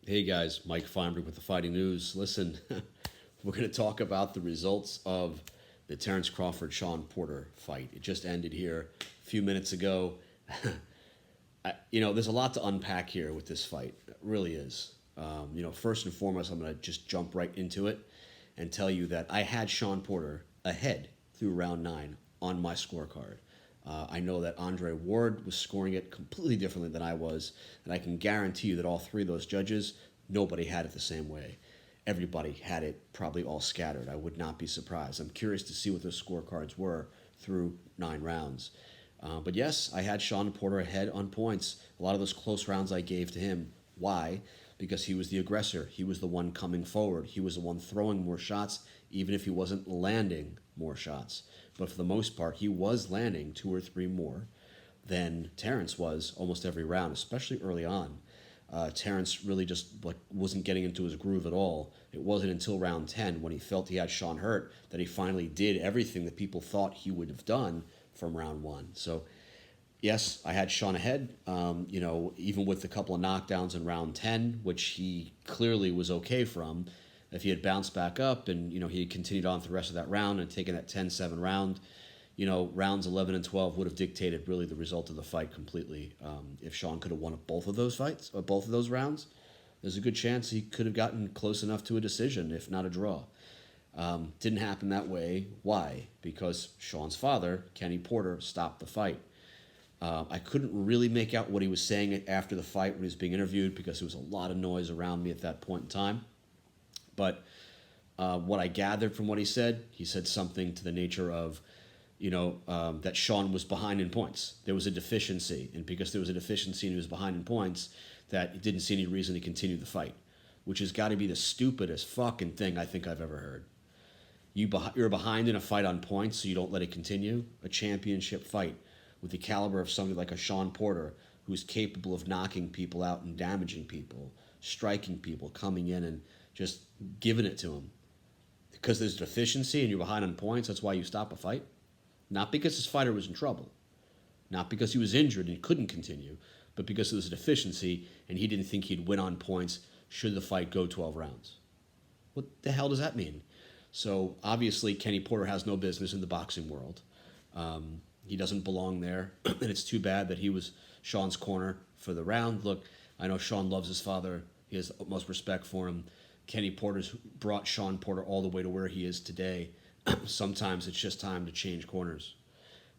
Hey guys, Mike Feinberg with the Fighting News. Listen, we're going to talk about the results of the Terence Crawford-Shawn Porter fight. It just ended here a few minutes ago. There's a lot to unpack here with this fight. It really is. First and foremost, I'm going to just jump right into it and tell you that I had Shawn Porter ahead through round 9 on my scorecard. I know that Andre Ward was scoring it completely differently than I was, and I can guarantee you that all three of those judges, nobody had it the same way. Everybody had it probably all scattered. I would not be surprised. I'm curious to see what those scorecards were through 9 rounds. But yes, I had Shawn Porter ahead on points. A lot of those close rounds I gave to him. Why? Because he was the aggressor. He was the one coming forward. He was the one throwing more shots, even if he wasn't landing more shots. But for the most part, he was landing 2 or 3 more than Terence was almost every round, especially early on. Terence really just wasn't getting into his groove at all. It wasn't until round 10 when he felt he had Shawn hurt that he finally did everything that people thought he would have done from round 1. So yes, I had Shawn ahead, even with a couple of knockdowns in round 10, which he clearly was okay from. If he had bounced back up and, he had continued on for the rest of that round and taken that 10-7 round, rounds 11 and 12 would have dictated really the result of the fight completely. If Shawn could have won both of those fights, or both of those rounds, there's a good chance he could have gotten close enough to a decision, if not a draw. Didn't happen that way. Why? Because Shawn's father, Kenny Porter, stopped the fight. I couldn't really make out what he was saying after the fight when he was being interviewed because there was a lot of noise around me at that point in time. But what I gathered from what he said something to the nature of, that Shawn was behind in points. There was a deficiency, and because there was a deficiency and he was behind in points, that he didn't see any reason to continue the fight, which has got to be the stupidest fucking thing I think I've ever heard. You're behind in a fight on points, so you don't let it continue? A championship fight with the caliber of somebody like a Shawn Porter, who's capable of knocking people out and damaging people, striking people, coming in and just giving it to him. Because there's a deficiency and you're behind on points, that's why you stop a fight? Not because his fighter was in trouble. Not because he was injured and couldn't continue, but because there was a deficiency and he didn't think he'd win on points should the fight go 12 rounds. What the hell does that mean? So obviously Kenny Porter has no business in the boxing world. He doesn't belong there, and it's too bad that he was Shawn's corner for the round. Look, I know Shawn loves his father. He has the utmost respect for him. Kenny Porter's brought Shawn Porter all the way to where he is today. Sometimes it's just time to change corners.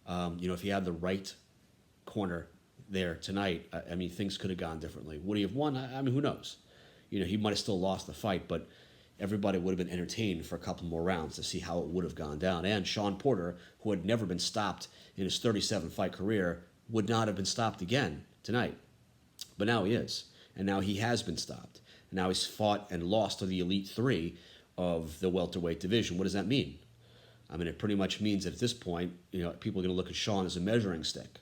If he had the right corner there tonight, things could have gone differently. Would he have won? Who knows? He might have still lost the fight, but everybody would have been entertained for a couple more rounds to see how it would have gone down. And Shawn Porter, who had never been stopped in his 37-fight career, would not have been stopped again tonight. But now he is, and now he has been stopped. Now he's fought and lost to the Elite 3 of the welterweight division. What does that mean? It pretty much means that at this point, people are going to look at Shawn as a measuring stick.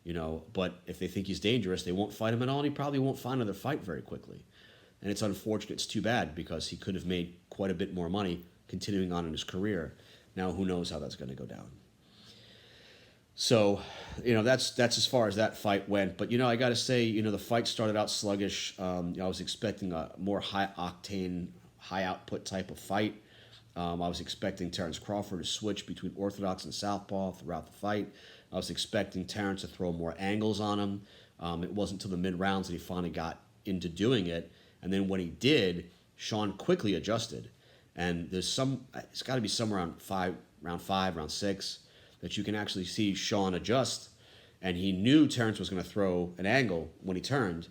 But if they think he's dangerous, they won't fight him at all, and he probably won't find another fight very quickly. And it's unfortunate. It's too bad because he could have made quite a bit more money continuing on in his career. Now, who knows how that's going to go down. So, that's as far as that fight went. But, I got to say, the fight started out sluggish. I was expecting a more high-octane, high-output type of fight. I was expecting Terence Crawford to switch between orthodox and southpaw throughout the fight. I was expecting Terence to throw more angles on him. It wasn't until the mid-rounds that he finally got into doing it. And then when he did, Shawn quickly adjusted. And it's got to be somewhere around round 6, that you can actually see Shawn adjust. And he knew Terence was going to throw an angle when he turned.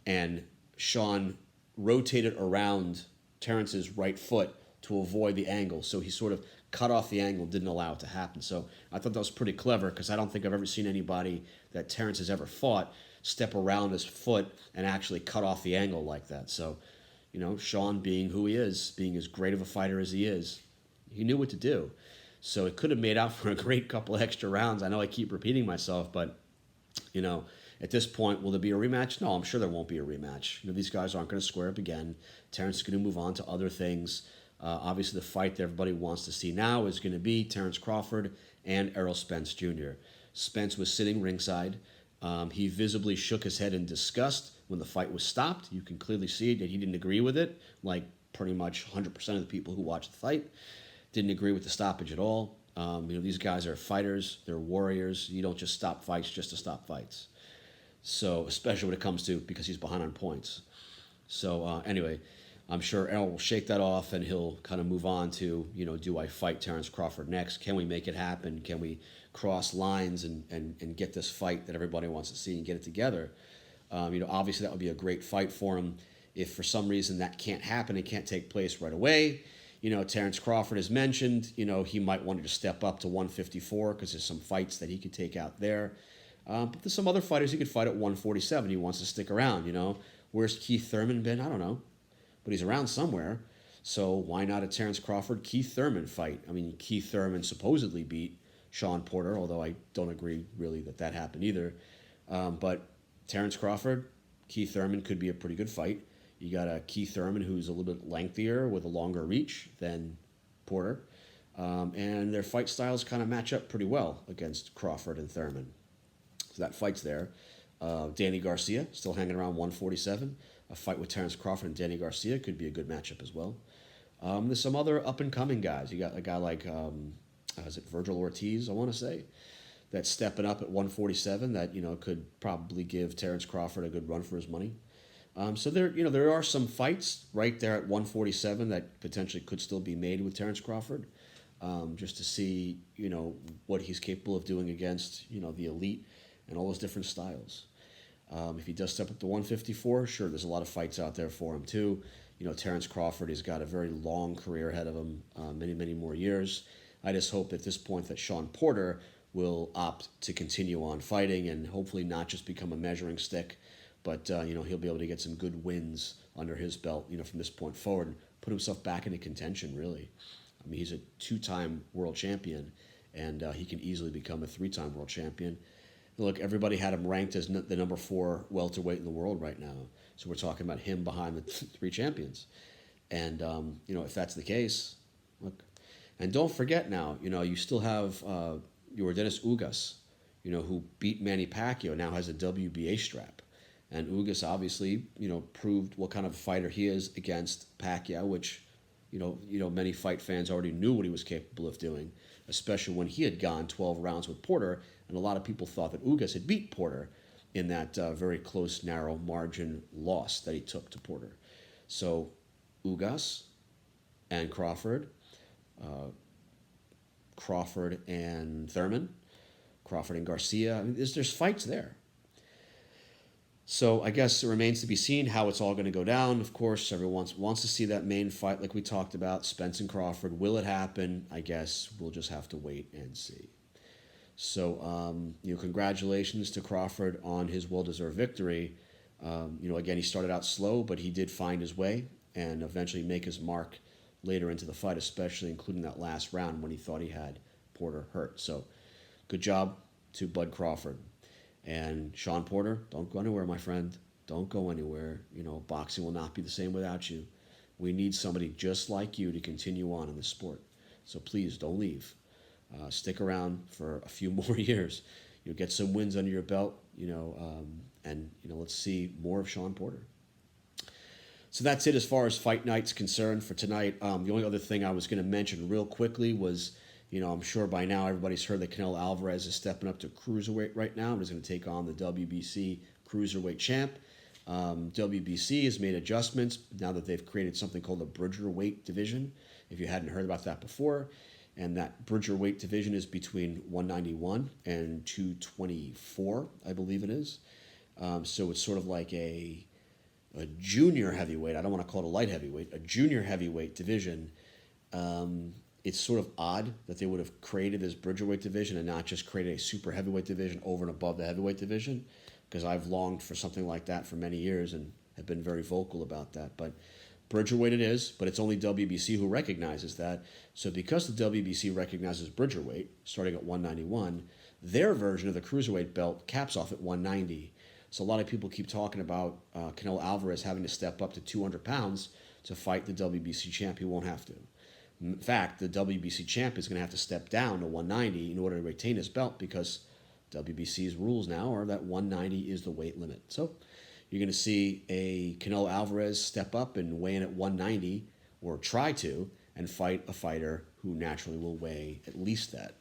And Shawn rotated around Terence's right foot to avoid the angle. So he sort of cut off the angle, didn't allow it to happen. So I thought that was pretty clever because I don't think I've ever seen anybody that Terence has ever fought step around his foot and actually cut off the angle like that. So, Shawn being who he is, being as great of a fighter as he is, he knew what to do. So it could have made out for a great couple of extra rounds. I know I keep repeating myself, but, at this point, will there be a rematch? No, I'm sure there won't be a rematch. These guys aren't going to square up again. Terence is going to move on to other things. Obviously, the fight that everybody wants to see now is going to be Terence Crawford and Errolspencejr. Spence was sitting ringside. He visibly shook his head in disgust when the fight was stopped. You can clearly see that he didn't agree with it, like pretty much 100% of the people who watched the fight didn't agree with the stoppage at all. These guys are fighters, they're warriors. You don't just stop fights just to stop fights. So, especially when it comes to, because he's behind on points. So anyway, I'm sure Errol will shake that off and he'll kind of move on to, do I fight Terence Crawford next? Can we make it happen? Can we cross lines and get this fight that everybody wants to see and get it together? Obviously that would be a great fight for him. If for some reason that can't happen, it can't take place right away, Terence Crawford has mentioned, he might want to step up to 154 because there's some fights that he could take out there. But there's some other fighters he could fight at 147. He wants to stick around, Where's Keiththurman been? I don't know. But he's around somewhere. So why not a Terence Crawford, Keiththurman fight? I mean, Keiththurman supposedly beat Shawn Porter, although I don't agree really that happened either. But Terence Crawford, Keiththurman could be a pretty good fight. You got a Keiththurman who's a little bit lengthier with a longer reach than Porter. And their fight styles kind of match up pretty well against Crawford and Thurman. So that fight's there. Danny Garcia still hanging around 147. A fight with Terence Crawford and Danny Garcia could be a good matchup as well. There's some other up-and-coming guys. You got a guy like, is it Virgil Ortiz, I want to say, that's stepping up at 147 that, could probably give Terence Crawford a good run for his money. So there are some fights right there at 147 that potentially could still be made with Terence Crawford, just to see, what he's capable of doing against, the elite and all those different styles. If he does step up to 154, sure, there's a lot of fights out there for him too. Terence Crawford has got a very long career ahead of him, many, many more years. I just hope at this point that Shawn Porter will opt to continue on fighting and hopefully not just become a measuring stick, but he'll be able to get some good wins under his belt, from this point forward and put himself back into contention, really. I mean, he's a 2-time world champion, and he can easily become a 3-time world champion. Look, everybody had him ranked as the number 4 welterweight in the world right now. So we're talking about him behind the 3 champions. And, if that's the case, look. And don't forget now, you still have yordenisugas, who beat Mannypacquiao, now has a WBA strap. And Ugas obviously, proved what kind of fighter he is against Pacquiao, which, many fight fans already knew what he was capable of doing, especially when he had gone 12 rounds with Porter. And a lot of people thought that Ugas had beat Porter in that very close, narrow margin loss that he took to Porter. So Ugas and Crawford, Crawford and Thurman, Crawford and Garcia. I mean, there's fights there. So I guess it remains to be seen how it's all going to go down. Of course, everyone wants to see that main fight like we talked about, Spence and Crawford. Will it happen? I guess we'll just have to wait and see. So, congratulations to Crawford on his well-deserved victory. Again, he started out slow, but he did find his way and eventually make his mark later into the fight, especially including that last round when he thought he had Porter hurt. So, good job to Bud Crawford. And Shawn Porter, don't go anywhere, my friend. Don't go anywhere. Boxing will not be the same without you. We need somebody just like you to continue on in the sport. So please don't leave. Stick around for a few more years. You'll get some wins under your belt, and let's see more of Shawn Porter. So that's it as far as fight night's concerned for tonight. The only other thing I was going to mention real quickly was, I'm sure by now everybody's heard that Canelo Alvarez is stepping up to cruiserweight right now and is going to take on the WBC cruiserweight champ. WBC has made adjustments now that they've created something called the Bridgerweight division, if you hadn't heard about that before. And that Bridgerweight division is between 191 and 224, I believe it is. So it's sort of like a junior heavyweight. I don't want to call it a light heavyweight. A junior heavyweight division. It's sort of odd that they would have created this Bridgerweight division and not just created a super heavyweight division over and above the heavyweight division, because I've longed for something like that for many years and have been very vocal about that. But Bridgerweight it is, but it's only WBC who recognizes that. So because the WBC recognizes Bridgerweight, starting at 191, their version of the cruiserweight belt caps off at 190. So a lot of people keep talking about Canelo Alvarez having to step up to 200 pounds to fight the WBC champ. He won't have to. In fact, the WBC champ is going to have to step down to 190 in order to retain his belt, because WBC's rules now are that 190 is the weight limit. So, You're going to see a Canelo Alvarez step up and weigh in at 190, or try to, and fight a fighter who naturally will weigh at least that.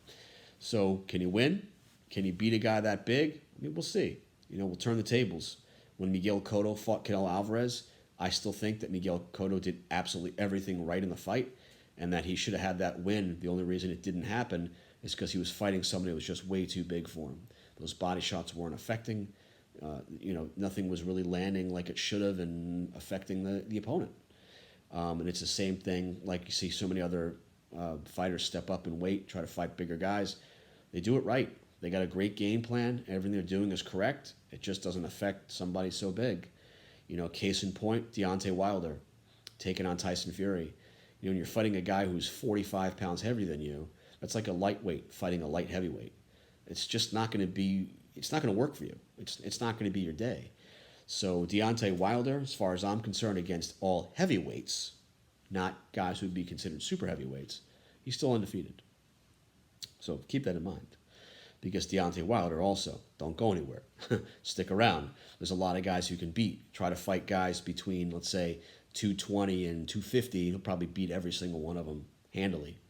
So can he win? Can he beat a guy that big? I mean, we'll see. We'll turn the tables. When Miguel Cotto fought Canelo Alvarez, I still think that Miguel Cotto did absolutely everything right in the fight, and that he should have had that win. The only reason it didn't happen is because he was fighting somebody that was just way too big for him. Those body shots weren't affecting. Nothing was really landing like it should have and affecting the opponent. And it's the same thing, like you see so many other fighters step up in weight, try to fight bigger guys. They do it right. They got a great game plan. Everything they're doing is correct. It just doesn't affect somebody so big. Case in point, Deontay Wilder taking on Tyson Fury. When you're fighting a guy who's 45 pounds heavier than you, that's like a lightweight fighting a light heavyweight. It's just not going to be, it's not going to work for you. It's not going to be your day. So Deontay Wilder, as far as I'm concerned, against all heavyweights, not guys who would be considered super heavyweights, he's still undefeated. So keep that in mind. Because Deontay Wilder also, don't go anywhere. Stick around. There's a lot of guys who can beat. Try to fight guys between, let's say, 220 and 250. He'll probably beat every single one of them handily.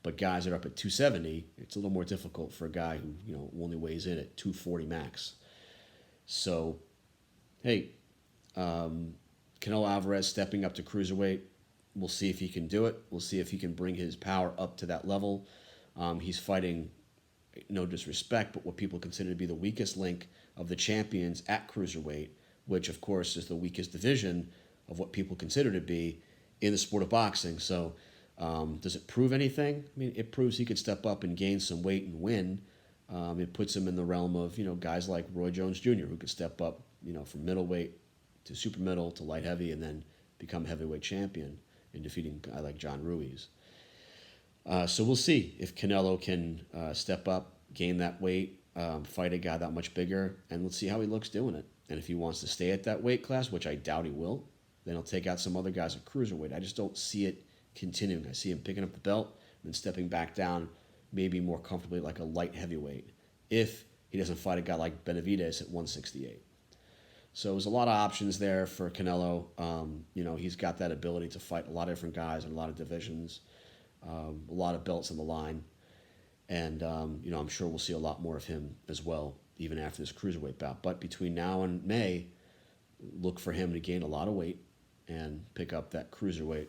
But guys that are up at 270, it's a little more difficult for a guy who only weighs in at 240 max. So, hey, Canelo Alvarez stepping up to cruiserweight. We'll see if he can do it. We'll see if he can bring his power up to that level. He's fighting, no disrespect, but what people consider to be the weakest link of the champions at cruiserweight, which, of course, is the weakest division of what people consider to be in the sport of boxing. So does it prove anything? I mean, it proves he could step up and gain some weight and win. It puts him in the realm of, guys like Roy Jones Jr., who could step up, from middleweight to super middle to light heavy and then become heavyweight champion in defeating a guy like John Ruiz. So we'll see if Canelo can step up, gain that weight, fight a guy that much bigger, and let's see how he looks doing it. And if he wants to stay at that weight class, which I doubt he will, then he'll take out some other guys at cruiserweight. I just don't see it continuing. I see him picking up the belt and then stepping back down, maybe more comfortably like a light heavyweight, if he doesn't fight a guy like Benavidez at 168. So there's a lot of options there for Canelo. He's got that ability to fight a lot of different guys in a lot of divisions. A lot of belts on the line, and I'm sure we'll see a lot more of him as well, even after this cruiserweight bout. But between now and May, look for him to gain a lot of weight and pick up that cruiserweight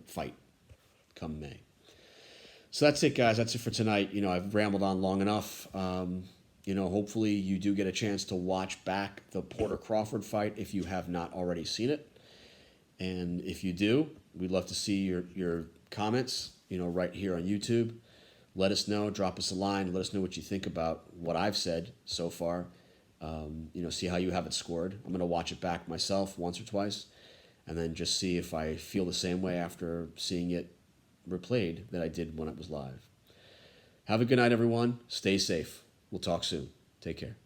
fight come May. So that's it, guys. That's it for tonight. I've rambled on long enough. Hopefully you do get a chance to watch back the Porter-Crawford fight if you have not already seen it. And if you do, we'd love to see your comments, right here on YouTube. Let us know, drop us a line, let us know what you think about what I've said so far. See how you have it scored. I'm going to watch it back myself once or twice, and then just see if I feel the same way after seeing it replayed that I did when it was live. Have a good night, everyone. Stay safe. We'll talk soon. Take care.